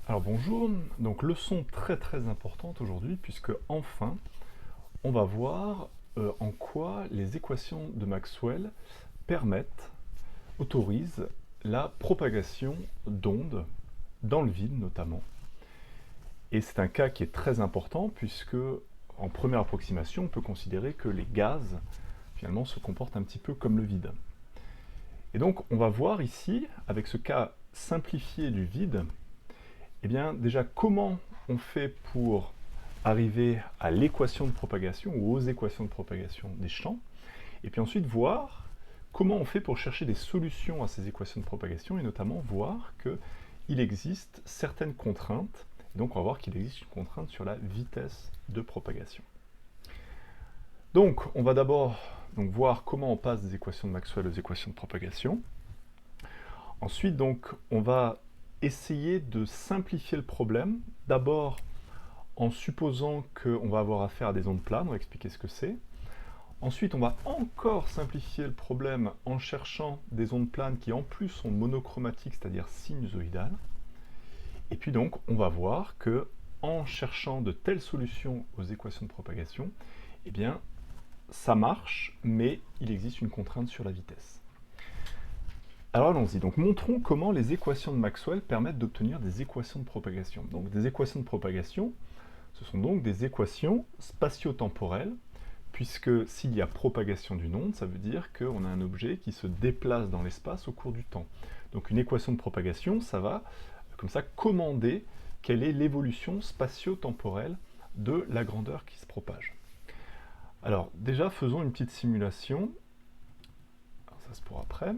Alors bonjour, donc leçon très importante aujourd'hui puisque enfin on va voir en quoi les équations de Maxwell permettent, autorisent la propagation d'ondes dans le vide notamment. Et c'est un cas qui est très important puisque en première approximation on peut considérer que les gaz finalement se comportent un petit peu comme le vide. Et donc on va voir ici avec ce cas simplifié du vide. Eh bien, déjà, comment on fait pour arriver à l'équation de propagation ou aux équations de propagation des champs, et puis ensuite voir comment on fait pour chercher des solutions à ces équations de propagation, et notamment voir qu'il existe certaines contraintes, et donc on va voir qu'il existe une contrainte sur la vitesse de propagation. Donc, on va d'abord voir comment on passe des équations de Maxwell aux équations de propagation. Ensuite, donc, on va essayer de simplifier le problème, d'abord en supposant qu'on va avoir affaire à des ondes planes, on va expliquer ce que c'est. Ensuite, on va encore simplifier le problème en cherchant des ondes planes qui en plus sont monochromatiques, c'est-à-dire sinusoïdales. Et puis donc, on va voir que en cherchant de telles solutions aux équations de propagation, eh bien, ça marche, mais il existe une contrainte sur la vitesse. Alors allons-y, donc montrons comment les équations de Maxwell permettent d'obtenir des équations de propagation. Donc des équations de propagation, ce sont donc des équations spatio-temporelles, puisque s'il y a propagation d'une onde, ça veut dire qu'on a un objet qui se déplace dans l'espace au cours du temps. Donc une équation de propagation, ça va comme ça commander quelle est l'évolution spatio-temporelle de la grandeur qui se propage. Alors déjà, faisons une petite simulation. Alors, ça c'est pour après.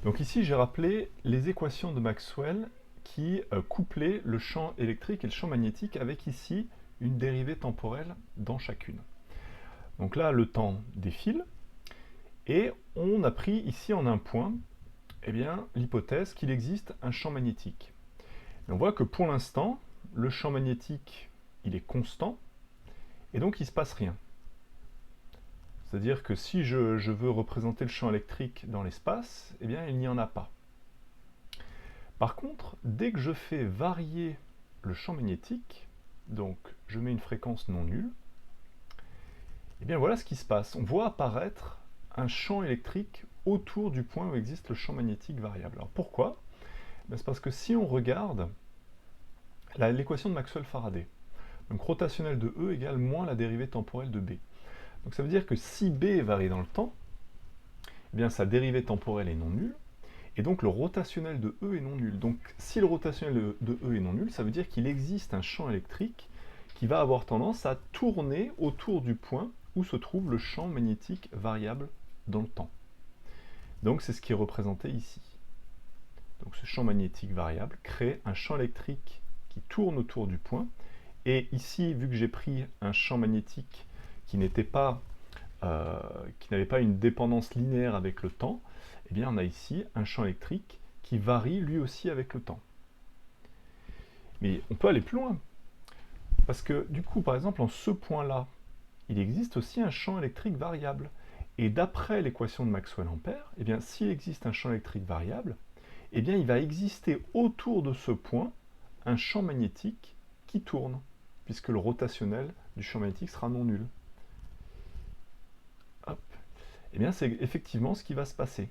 Donc ici, j'ai rappelé les équations de Maxwell qui couplaient le champ électrique et le champ magnétique avec ici une dérivée temporelle dans chacune. Donc là, le temps défile et on a pris ici en un point l'hypothèse qu'il existe un champ magnétique. Et on voit que pour l'instant, le champ magnétique il est constant et donc il ne se passe rien. C'est-à-dire que si je veux représenter le champ électrique dans l'espace, eh bien il n'y en a pas. Par contre, dès que je fais varier le champ magnétique, donc je mets une fréquence non nulle, et bien voilà ce qui se passe. On voit apparaître un champ électrique autour du point où existe le champ magnétique variable. Alors pourquoi? C'est parce que si on regarde l'équation de Maxwell-Faraday, donc rotationnel de E égale moins la dérivée temporelle de B. Donc ça veut dire que si B varie dans le temps, eh bien sa dérivée temporelle est non nulle, et donc le rotationnel de E est non nul. Donc si le rotationnel de E est non nul, ça veut dire qu'il existe un champ électrique qui va avoir tendance à tourner autour du point où se trouve le champ magnétique variable dans le temps. Donc c'est ce qui est représenté ici. Donc ce champ magnétique variable crée un champ électrique qui tourne autour du point, et ici, vu que j'ai pris un champ magnétique qui n'avait pas une dépendance linéaire avec le temps, eh bien on a ici un champ électrique qui varie lui aussi avec le temps. Mais on peut aller plus loin, parce que du coup, par exemple, en ce point-là, il existe aussi un champ électrique variable. Et d'après l'équation de Maxwell-Ampère, eh bien s'il existe un champ électrique variable, eh bien il va exister autour de ce point un champ magnétique qui tourne, puisque le rotationnel du champ magnétique sera non nul. Hop. Eh bien c'est effectivement ce qui va se passer.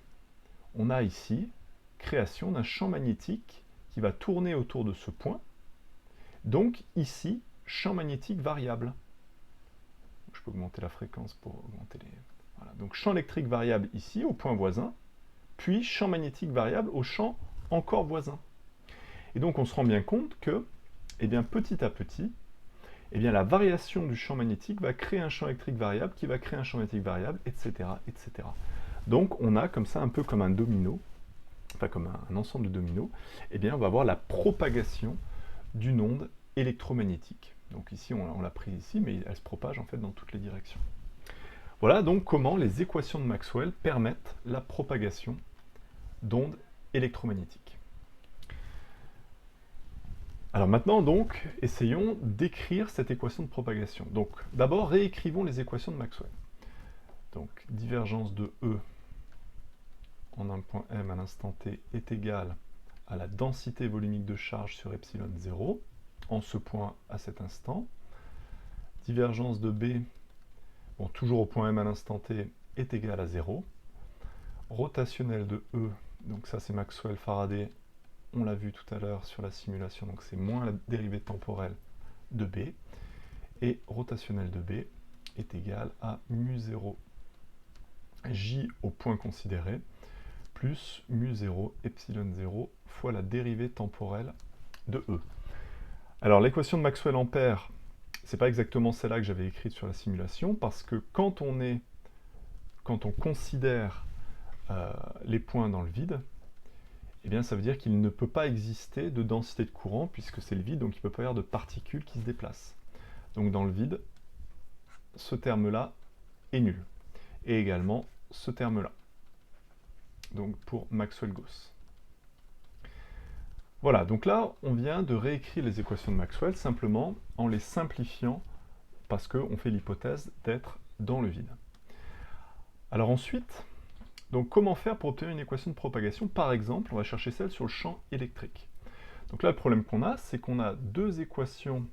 On a ici création d'un champ magnétique qui va tourner autour de ce point. Donc ici, champ magnétique variable. Je peux augmenter la fréquence pour augmenter les... Voilà. Donc champ électrique variable ici, au point voisin, puis champ magnétique variable au champ encore voisin. Et donc on se rend bien compte que, eh bien, petit à petit, eh bien, la variation du champ magnétique va créer un champ électrique variable, qui va créer un champ magnétique variable, etc., etc. Donc on a comme ça, un peu comme un domino, enfin comme un ensemble de dominos, eh bien on va avoir la propagation d'une onde électromagnétique. Donc ici, on l'a prise ici, mais elle se propage en fait dans toutes les directions. Voilà donc comment les équations de Maxwell permettent la propagation d'ondes électromagnétiques. Alors maintenant donc, essayons d'écrire cette équation de propagation. Donc d'abord, réécrivons les équations de Maxwell. Donc divergence de E en un point M à l'instant t est égale à la densité volumique de charge sur epsilon 0, en ce point à cet instant. Divergence de B, bon, toujours au point M à l'instant T, est égale à 0. Rotationnel de E, donc ça c'est Maxwell-Faraday, on l'a vu tout à l'heure sur la simulation, donc c'est moins la dérivée temporelle de B. Et rotationnel de B est égal à mu0 J au point considéré, plus mu0 epsilon 0 fois la dérivée temporelle de E. Alors l'équation de Maxwell-Ampère, c'est pas exactement celle-là que j'avais écrite sur la simulation, parce que quand on considère les points dans le vide, eh bien ça veut dire qu'il ne peut pas exister de densité de courant, puisque c'est le vide, donc il ne peut pas y avoir de particules qui se déplacent. Donc dans le vide, ce terme-là est nul. Et également ce terme-là. Donc pour Maxwell-Gauss. Voilà, donc là, on vient de réécrire les équations de Maxwell simplement en les simplifiant parce qu'on fait l'hypothèse d'être dans le vide. Alors ensuite, donc comment faire pour obtenir une équation de propagation? Par exemple, on va chercher celle sur le champ électrique. Donc là, le problème qu'on a, c'est qu'on a deux équations.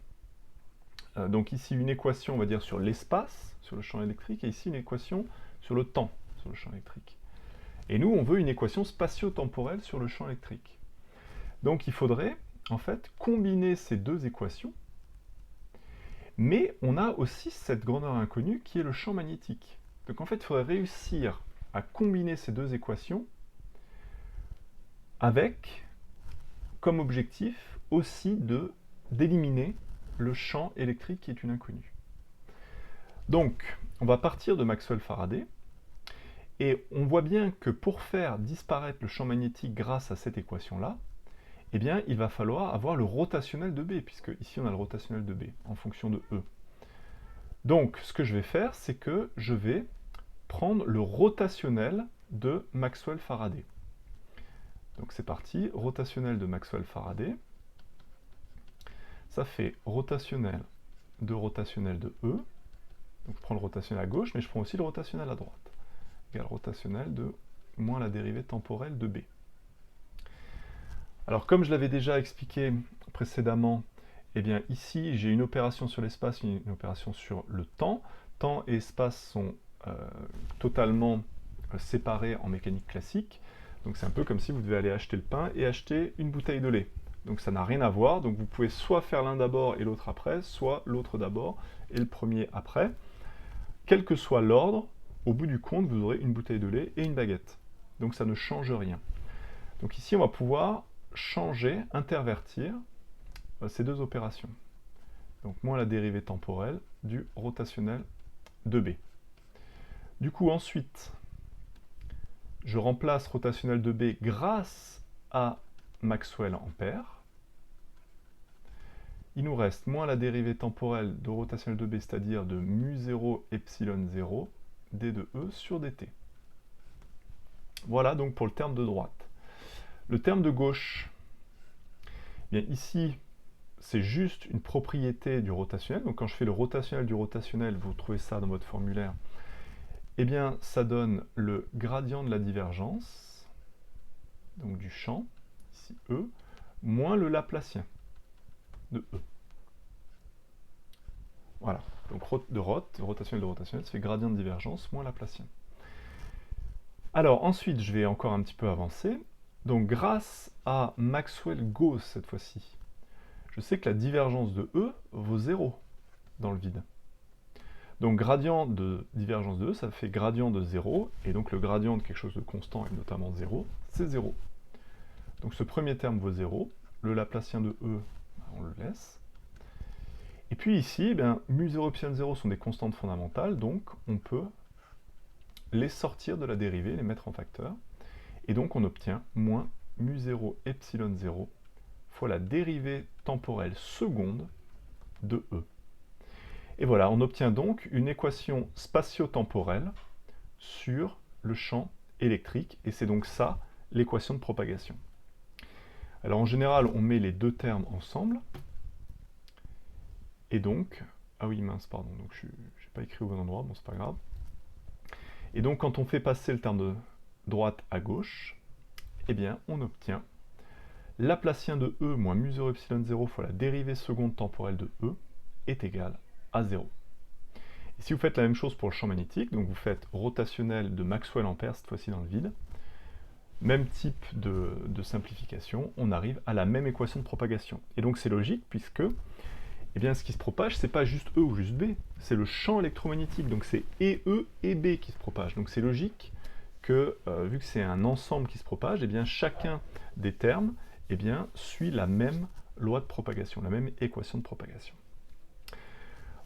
Donc ici, une équation, on va dire, sur l'espace, sur le champ électrique, et ici, une équation sur le temps, sur le champ électrique. Et nous, on veut une équation spatio-temporelle sur le champ électrique. Donc il faudrait, en fait, combiner ces deux équations, mais on a aussi cette grandeur inconnue qui est le champ magnétique. Donc en fait, il faudrait réussir à combiner ces deux équations avec, comme objectif, aussi d'éliminer le champ électrique qui est une inconnue. Donc, on va partir de Maxwell-Faraday, et on voit bien que pour faire disparaître le champ magnétique grâce à cette équation-là, eh bien, il va falloir avoir le rotationnel de B, puisque ici on a le rotationnel de B, en fonction de E. Donc, ce que je vais faire, c'est que je vais prendre le rotationnel de Maxwell-Faraday. Donc c'est parti, rotationnel de Maxwell-Faraday. Ça fait rotationnel de E. Donc je prends le rotationnel à gauche, mais je prends aussi le rotationnel à droite. Égal rotationnel de moins la dérivée temporelle de B. Alors comme je l'avais déjà expliqué précédemment, eh bien ici j'ai une opération sur l'espace, une opération sur le temps. Temps et espace sont totalement séparés en mécanique classique. Donc c'est un peu comme si vous devez aller acheter le pain et acheter une bouteille de lait. Donc ça n'a rien à voir, donc vous pouvez soit faire l'un d'abord et l'autre après, soit l'autre d'abord et le premier après. Quel que soit l'ordre, au bout du compte, vous aurez une bouteille de lait et une baguette. Donc ça ne change rien. Donc ici, on va pouvoir changer, intervertir ces deux opérations. Donc moins la dérivée temporelle du rotationnel de B. Du coup, ensuite, je remplace rotationnel de B grâce à Maxwell-Ampère. Il nous reste moins la dérivée temporelle de rotationnel de B, c'est-à-dire de mu0 epsilon 0 d de E sur dt. Voilà donc pour le terme de droite. Le terme de gauche, bien ici, c'est juste une propriété du rotationnel. Donc quand je fais le rotationnel du rotationnel, vous trouvez ça dans votre formulaire, eh bien ça donne le gradient de la divergence, donc du champ, ici E, moins le Laplacien de E. Voilà, donc rotationnel de rotationnel, ça fait gradient de divergence moins Laplacien. Alors ensuite, je vais encore un petit peu avancer. Donc grâce à Maxwell-Gauss cette fois-ci, je sais que la divergence de E vaut 0 dans le vide. Donc gradient de divergence de E, ça fait gradient de 0, et donc le gradient de quelque chose de constant, et notamment 0, c'est 0. Donc ce premier terme vaut 0, le Laplacien de E, on le laisse. Et puis ici, eh bien, mu0 epsilon 0 sont des constantes fondamentales, donc on peut les sortir de la dérivée, les mettre en facteur, et donc on obtient moins mu0 epsilon 0 fois la dérivée temporelle seconde de E. Et voilà, on obtient donc une équation spatio-temporelle sur le champ électrique, et c'est donc ça l'équation de propagation. Alors en général, on met les deux termes ensemble, et donc, ah oui mince, pardon, donc je n'ai pas écrit au bon endroit, bon c'est pas grave. Et donc quand on fait passer le terme de droite à gauche, eh bien on obtient Laplacien de E moins mu0 epsilon 0 fois la dérivée seconde temporelle de E est égal à 0. Et si vous faites la même chose pour le champ magnétique, donc vous faites rotationnel de Maxwell Ampère, cette fois-ci dans le vide, même type de simplification, on arrive à la même équation de propagation. Et donc c'est logique puisque eh bien, ce qui se propage, c'est pas juste E ou juste B, c'est le champ électromagnétique, donc c'est et E et B qui se propagent. Donc c'est logique que, vu que c'est un ensemble qui se propage, eh bien, chacun des termes eh bien, suit la même loi de propagation, la même équation de propagation.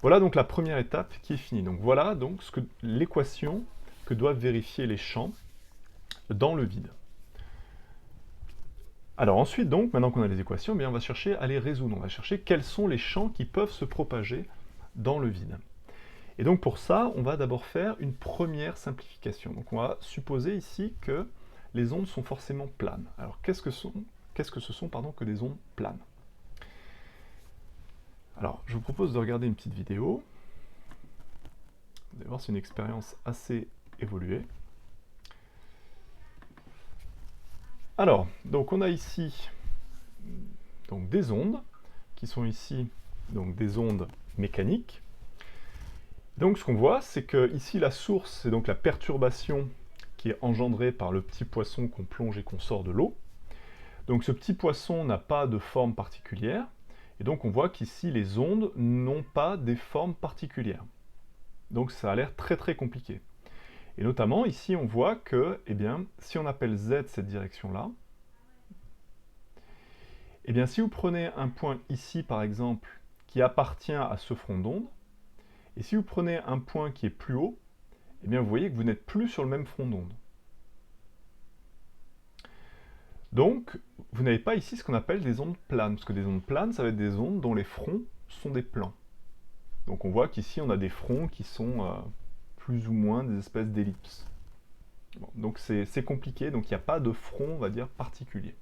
Voilà donc la première étape qui est finie. Donc voilà donc l'équation que doivent vérifier les champs dans le vide. Alors ensuite donc, maintenant qu'on a les équations, eh bien, on va chercher à les résoudre. On va chercher quels sont les champs qui peuvent se propager dans le vide. Et donc pour ça, on va d'abord faire une première simplification. Donc on va supposer ici que les ondes sont forcément planes. Alors qu'est-ce que ce sont que des ondes planes? Alors je vous propose de regarder une petite vidéo. Vous allez voir, c'est une expérience assez évoluée. Alors, donc on a ici donc, des ondes, qui sont ici donc, des ondes mécaniques. Donc ce qu'on voit, c'est que ici la source, c'est donc la perturbation qui est engendrée par le petit poisson qu'on plonge et qu'on sort de l'eau. Donc ce petit poisson n'a pas de forme particulière, et donc on voit qu'ici les ondes n'ont pas des formes particulières. Donc ça a l'air très très compliqué. Et notamment ici on voit que, eh bien, si on appelle Z cette direction-là, eh bien si vous prenez un point ici par exemple, qui appartient à ce front d'onde, et si vous prenez un point qui est plus haut, eh bien vous voyez que vous n'êtes plus sur le même front d'onde. Donc, vous n'avez pas ici ce qu'on appelle des ondes planes, parce que des ondes planes, ça va être des ondes dont les fronts sont des plans. Donc on voit qu'ici on a des fronts qui sont plus ou moins des espèces d'ellipses. Bon, donc c'est compliqué, donc il n'y a pas de front, on va dire, particulier.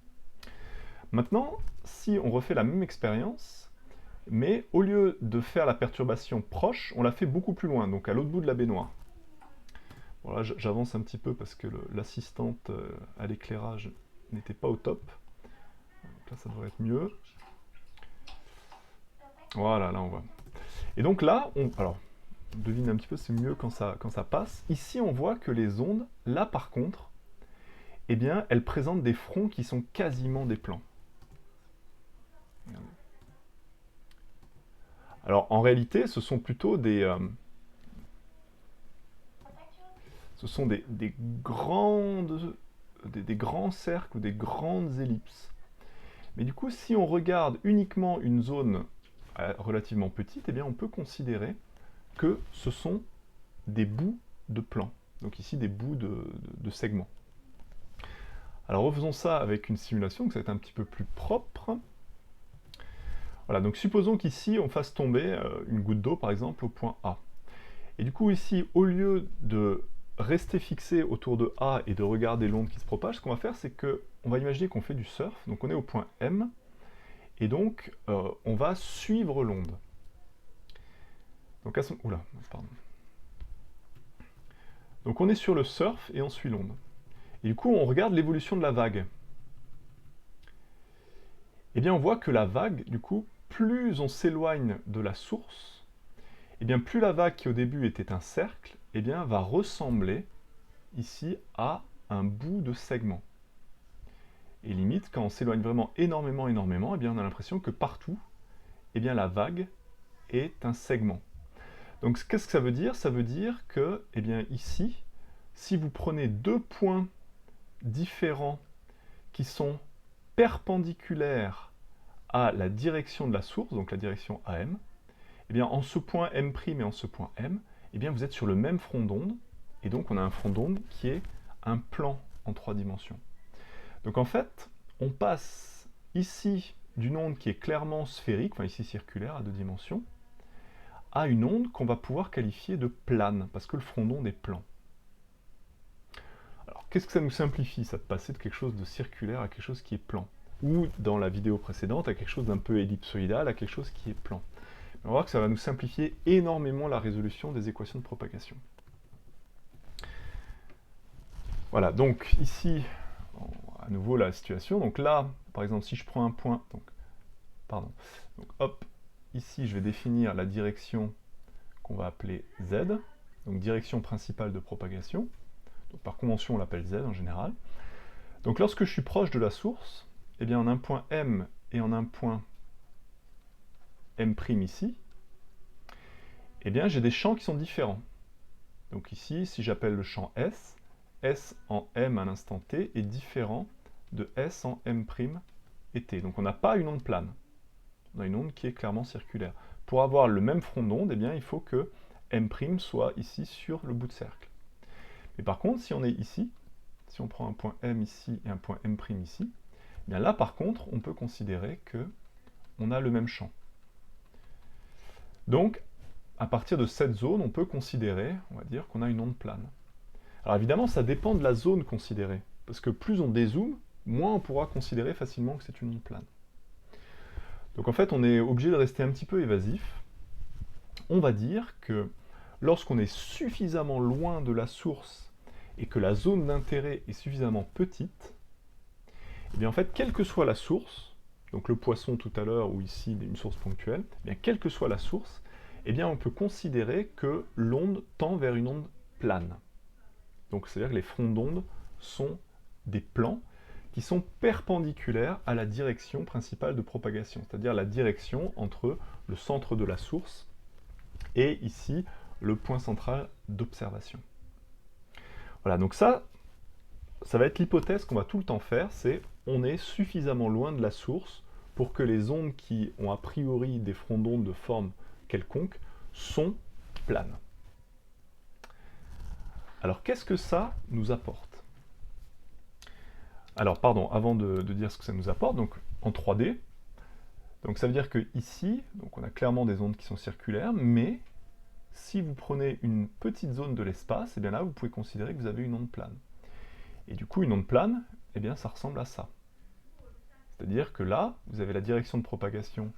Maintenant, si on refait la même expérience, mais au lieu de faire la perturbation proche, on la fait beaucoup plus loin, donc à l'autre bout de la baignoire. Bon, là, j'avance un petit peu parce que l'assistante à l'éclairage n'était pas au top. Donc là, ça devrait être mieux. Voilà, là, on voit. Et donc là, on devine un petit peu, c'est mieux quand ça passe. Ici, on voit que les ondes, là, par contre, eh bien, elles présentent des fronts qui sont quasiment des plans. Regardez. Alors, en réalité, ce sont plutôt des grands cercles ou des grandes ellipses. Mais du coup, si on regarde uniquement une zone relativement petite, eh bien, on peut considérer que ce sont des bouts de plans. Donc ici, des bouts de segments. Alors refaisons ça avec une simulation, que ça va être un petit peu plus propre. Voilà, donc supposons qu'ici, on fasse tomber une goutte d'eau, par exemple, au point A. Et du coup, ici, au lieu de rester fixé autour de A et de regarder l'onde qui se propage, ce qu'on va faire, c'est qu'on va imaginer qu'on fait du surf, donc on est au point M, et donc on va suivre l'onde. Donc oula, pardon. Donc on est sur le surf et on suit l'onde. Et du coup, on regarde l'évolution de la vague. Eh bien, on voit que la vague, du coup, plus on s'éloigne de la source, eh bien, plus la vague qui au début était un cercle, eh bien, va ressembler ici à un bout de segment. Et limite, quand on s'éloigne vraiment énormément, eh bien, on a l'impression que partout, eh bien, la vague est un segment. Donc, qu'est-ce que ça veut dire? Ça veut dire que, eh bien, ici, si vous prenez deux points différents qui sont perpendiculaires à la direction de la source, donc la direction AM, eh bien, en ce point M' et en ce point M, eh bien, vous êtes sur le même front d'onde, et donc on a un front d'onde qui est un plan en 3 dimensions. Donc en fait, on passe ici d'une onde qui est clairement sphérique, enfin ici circulaire à 2 dimensions, à une onde qu'on va pouvoir qualifier de plane, parce que le front d'onde est plan. Alors qu'est-ce que ça nous simplifie, ça, de passer de quelque chose de circulaire à quelque chose qui est plan? Ou dans la vidéo précédente, à quelque chose d'un peu ellipsoïdal, à quelque chose qui est plan. On va voir que ça va nous simplifier énormément la résolution des équations de propagation. Voilà, donc ici, à nouveau la situation. Donc là, par exemple, si je prends un point, donc hop, ici je vais définir la direction qu'on va appeler Z, donc direction principale de propagation. Donc, par convention, on l'appelle Z en général. Donc lorsque je suis proche de la source, eh bien en un point M et en un point M' ici, eh bien j'ai des champs qui sont différents. Donc ici, si j'appelle le champ S, S en M à l'instant T est différent de S en M' et T. Donc on n'a pas une onde plane. On a une onde qui est clairement circulaire. Pour avoir le même front d'onde, eh bien il faut que M' soit ici sur le bout de cercle. Mais par contre, si on est ici, si on prend un point M ici et un point M' ici, eh bien là par contre, on peut considérer que on a le même champ. Donc, à partir de cette zone, on peut considérer, on va dire, qu'on a une onde plane. Alors évidemment, ça dépend de la zone considérée, parce que plus on dézoome, moins on pourra considérer facilement que c'est une onde plane. Donc en fait, on est obligé de rester un petit peu évasif. On va dire que lorsqu'on est suffisamment loin de la source et que la zone d'intérêt est suffisamment petite, et bien en fait, quelle que soit la source, donc le poisson tout à l'heure ou ici une source ponctuelle, eh bien quelle que soit la source, eh bien on peut considérer que l'onde tend vers une onde plane. Donc c'est-à-dire que les fronts d'onde sont des plans qui sont perpendiculaires à la direction principale de propagation, c'est-à-dire la direction entre le centre de la source et ici le point central d'observation. Voilà, donc ça va être l'hypothèse qu'on va tout le temps faire, c'est on est suffisamment loin de la source pour que les ondes qui ont a priori des fronts d'onde de forme quelconque sont planes. Alors qu'est-ce que ça nous apporte? Alors pardon, avant de dire ce que ça nous apporte, donc en 3D, donc ça veut dire que ici, donc on a clairement des ondes qui sont circulaires, mais si vous prenez une petite zone de l'espace, et bien là vous pouvez considérer que vous avez une onde plane. Et du coup une onde plane, eh bien ça ressemble à ça. C'est-à-dire que là, vous avez la direction de propagation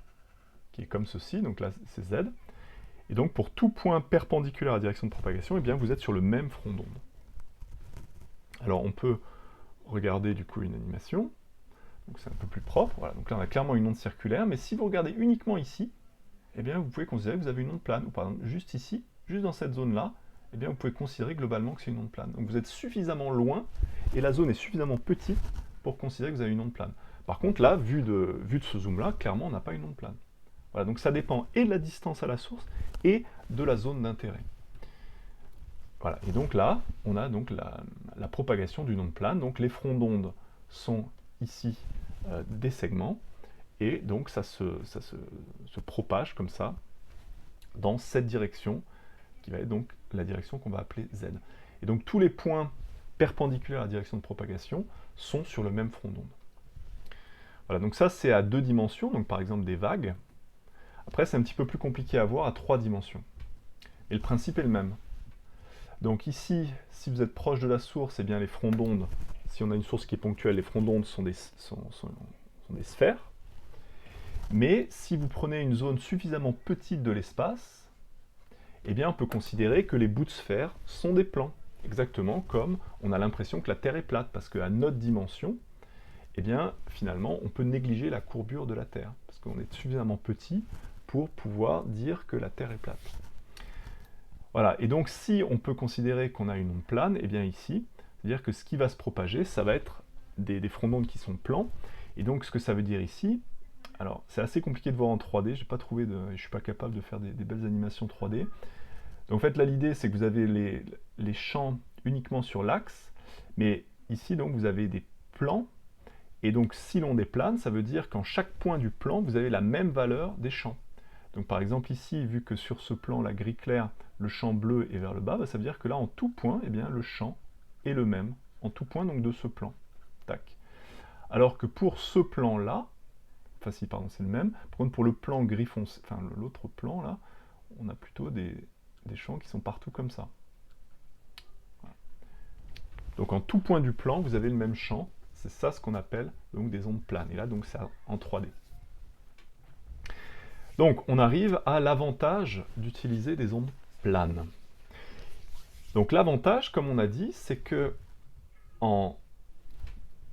qui est comme ceci, donc là c'est Z, et donc pour tout point perpendiculaire à la direction de propagation, eh bien vous êtes sur le même front d'onde. Alors on peut regarder du coup une animation, donc c'est un peu plus propre, voilà, donc là on a clairement une onde circulaire, mais si vous regardez uniquement ici, eh bien vous pouvez considérer que vous avez une onde plane, ou par exemple juste ici, juste dans cette zone-là, eh bien vous pouvez considérer globalement que c'est une onde plane. Donc vous êtes suffisamment loin, et la zone est suffisamment petite pour considérer que vous avez une onde plane. Par contre là, vu de ce zoom-là, clairement on n'a pas une onde plane. Voilà, donc ça dépend et de la distance à la source, et de la zone d'intérêt. Voilà, et donc là, on a donc la propagation d'une onde plane, donc les fronts d'onde sont ici des segments, et donc ça se propage comme ça, dans cette direction, qui va être donc la direction qu'on va appeler Z. Et donc tous les points perpendiculaires à la direction de propagation sont sur le même front d'onde. Voilà, donc ça c'est à 2 dimensions, donc par exemple des vagues. Après c'est un petit peu plus compliqué à voir à 3 dimensions. Et le principe est le même. Donc ici, si vous êtes proche de la source, eh bien les fronts d'onde, si on a une source qui est ponctuelle, les fronts d'onde sont des sphères. Mais si vous prenez une zone suffisamment petite de l'espace, eh bien on peut considérer que les bouts de sphère sont des plans. Exactement comme on a l'impression que la Terre est plate, parce qu'à notre dimension, eh bien finalement on peut négliger la courbure de la Terre, parce qu'on est suffisamment petit pour pouvoir dire que la Terre est plate. Voilà, et donc si on peut considérer qu'on a une onde plane, et bien ici, c'est-à-dire que ce qui va se propager, ça va être des fronts d'onde qui sont plans, et donc ce que ça veut dire ici, alors c'est assez compliqué de voir en 3D, je ne suis pas capable de faire des belles animations 3D. Donc en fait là l'idée c'est que vous avez les champs uniquement sur l'axe, mais ici donc vous avez des plans, et donc si l'onde est plane, ça veut dire qu'en chaque point du plan, vous avez la même valeur des champs. Donc par exemple ici, vu que sur ce plan, la gris clair, le champ bleu est vers le bas, bah, ça veut dire que là, en tout point, eh bien, le champ est le même, en tout point donc de ce plan. Tac. Alors que pour ce plan-là, enfin si, pardon, c'est le même, par contre pour le plan gris foncé, enfin l'autre plan là, on a plutôt des champs qui sont partout comme ça. Voilà. Donc en tout point du plan, vous avez le même champ, c'est ça ce qu'on appelle donc des ondes planes, et là donc c'est en 3D. Donc, on arrive à l'avantage d'utiliser des ondes planes. Donc, l'avantage, comme on a dit, c'est que en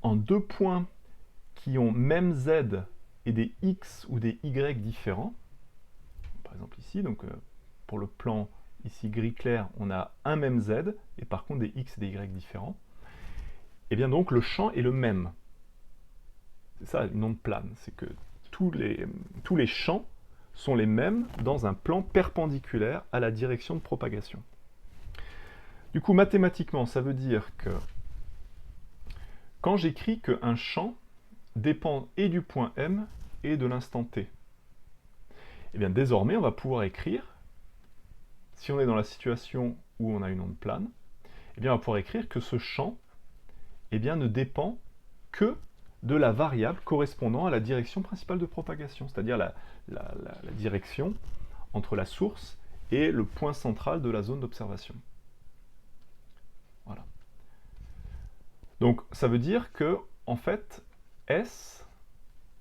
2 points qui ont même z et des x ou des y différents, par exemple ici, donc pour le plan ici gris clair, on a un même z, et par contre des x et des y différents, et bien donc le champ est le même. C'est ça une onde plane, c'est que tous les champs sont les mêmes dans un plan perpendiculaire à la direction de propagation. Du coup, mathématiquement, ça veut dire que quand j'écris qu'un champ dépend et du point M et de l'instant T, et bien désormais, on va pouvoir écrire, si on est dans la situation où on a une onde plane, eh bien on va pouvoir écrire que ce champ eh bien, ne dépend que de la variable correspondant à la direction principale de propagation, c'est-à-dire la direction entre la source et le point central de la zone d'observation. Voilà. Donc ça veut dire que, en fait, S,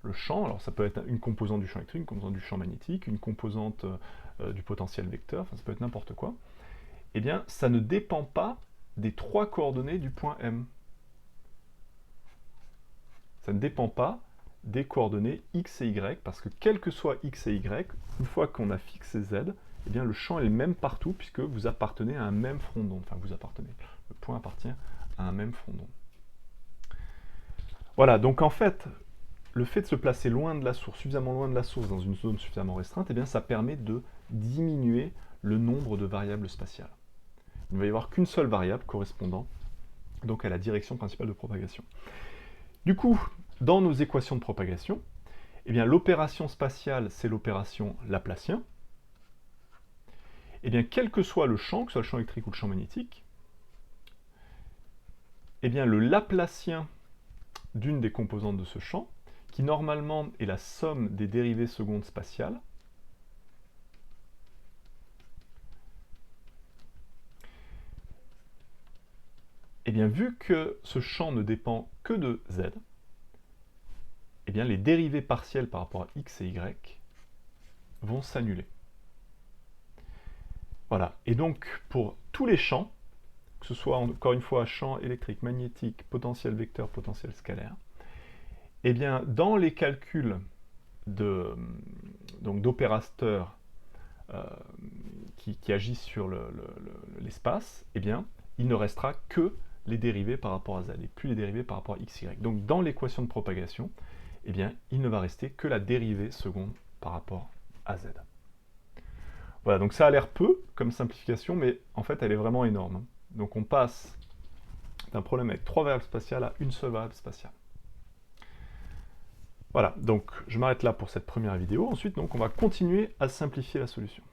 le champ, alors ça peut être une composante du champ électrique, une composante du champ magnétique, une composante du potentiel vecteur, enfin ça peut être n'importe quoi, eh bien ça ne dépend pas des trois coordonnées du point M. Ça ne dépend pas des coordonnées x et y, parce que quel que soit x et y, une fois qu'on a fixé z, eh bien le champ est le même partout, puisque vous appartenez à un même front d'onde. Enfin, vous appartenez, le point appartient à un même front d'onde. Voilà, donc en fait, le fait de se placer loin de la source, suffisamment loin de la source, dans une zone suffisamment restreinte, eh bien ça permet de diminuer le nombre de variables spatiales. Il ne va y avoir qu'une seule variable correspondant donc à la direction principale de propagation. Du coup, dans nos équations de propagation, eh bien l'opération spatiale, c'est l'opération Laplacien. Eh bien, quel que soit le champ, que ce soit le champ électrique ou le champ magnétique, eh bien le Laplacien d'une des composantes de ce champ, qui normalement est la somme des dérivées secondes spatiales, eh bien, vu que ce champ ne dépend que de z, eh bien, les dérivées partielles par rapport à x et y vont s'annuler. Voilà. Et donc, pour tous les champs, que ce soit encore une fois champ électrique, magnétique, potentiel vecteur, potentiel scalaire, eh bien, dans les calculs d'opérateurs qui agissent sur l'espace, eh bien, il ne restera que les dérivées par rapport à z, et plus les dérivées par rapport à x, y. Donc dans l'équation de propagation, eh bien, il ne va rester que la dérivée seconde par rapport à z. Voilà, donc ça a l'air peu comme simplification, mais en fait elle est vraiment énorme. Donc on passe d'un problème avec 3 variables spatiales à une seule variable spatiale. Voilà, donc je m'arrête là pour cette première vidéo. Ensuite, donc, on va continuer à simplifier la solution.